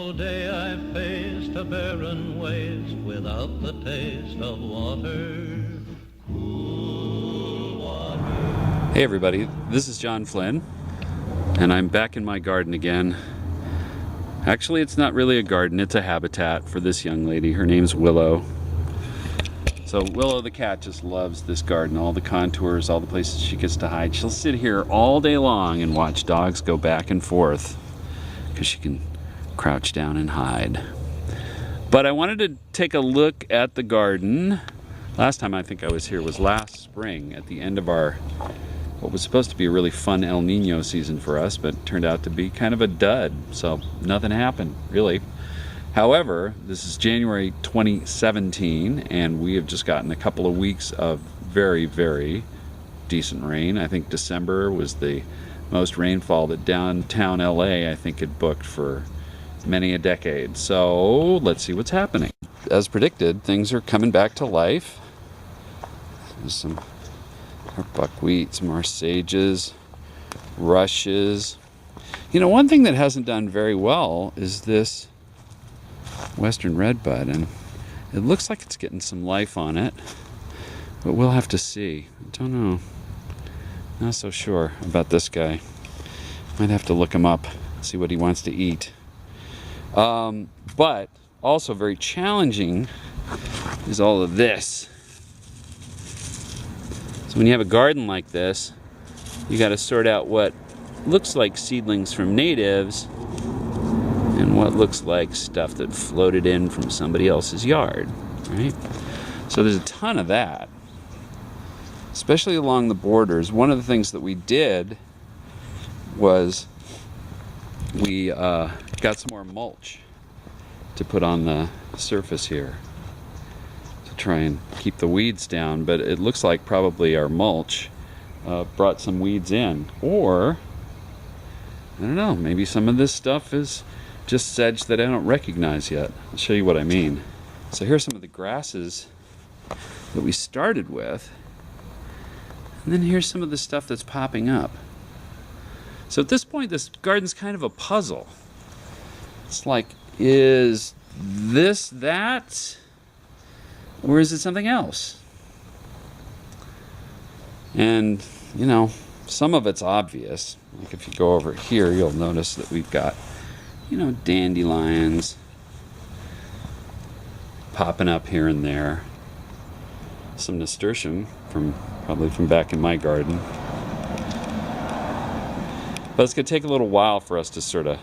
All day I faced a barren waste without the taste of water, cool water. Hey everybody, this is John Flynn, and I'm back in my garden again. Actually, it's not really a garden, it's a habitat for this young lady. Her name's Willow. So Willow the cat just loves this garden, all the contours, all the places she gets to hide. She'll sit here all day long and watch dogs go back and forth because she can crouch down and hide. But I wanted to take a look at the garden. Last time I think I was here was last spring at the end of what was supposed to be a really fun El Nino season for us, but turned out to be kind of a dud, so nothing happened really. However, this is January 2017 and we have just gotten a couple of weeks of very, very decent rain. I think December was the most rainfall that downtown LA I think had booked for many a decade. So let's see what's happening. As predicted, things are coming back to life. There's some more buckwheat, some more sages, rushes. You know, one thing that hasn't done very well is this western redbud, and it looks like it's getting some life on it, but we'll have to see. I don't know. Not so sure about this guy. Might have to look him up, see what he wants to eat. But also very challenging is all of this. So when you have a garden like this, you got to sort out what looks like seedlings from natives and what looks like stuff that floated in from somebody else's yard, right? So there's a ton of that, especially along the borders. One of the things that we did was we got some more mulch to put on the surface here to try and keep the weeds down, but it looks like probably our mulch brought some weeds in, or I don't know, maybe some of this stuff is just sedge that I don't recognize yet. I'll show you what I mean. So here's some of the grasses that we started with, and then here's some of the stuff that's popping up. So at this point, this garden's kind of a puzzle. It's like, is this that, or is it something else? And, you know, some of it's obvious. Like if you go over here, you'll notice that we've got, you know, dandelions popping up here and there. Some nasturtium probably from back in my garden. But it's going to take a little while for us to sort of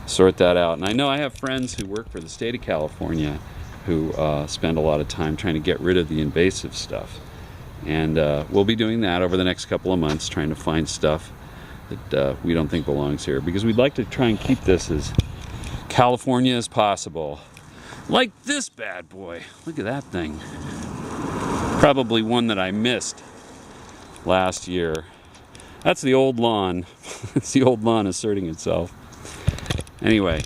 sort that out. And I know I have friends who work for the state of California who spend a lot of time trying to get rid of the invasive stuff. And we'll be doing that over the next couple of months, trying to find stuff that we don't think belongs here, because we'd like to try and keep this as California as possible. Like this bad boy. Look at that thing. Probably one that I missed last year. That's the old lawn. It's the old lawn asserting itself. Anyway,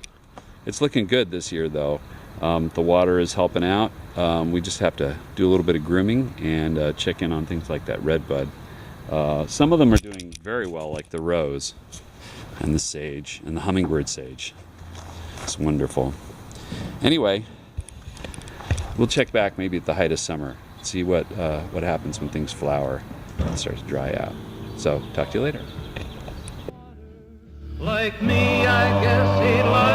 it's looking good this year though. The water is helping out. We just have to do a little bit of grooming and check in on things like that redbud. Some of them are doing very well, like the rose and the sage and the hummingbird sage. It's wonderful. Anyway, we'll check back maybe at the height of summer, see what happens when things flower and start to dry out. So, talk to you later. Like me, I guess he'd like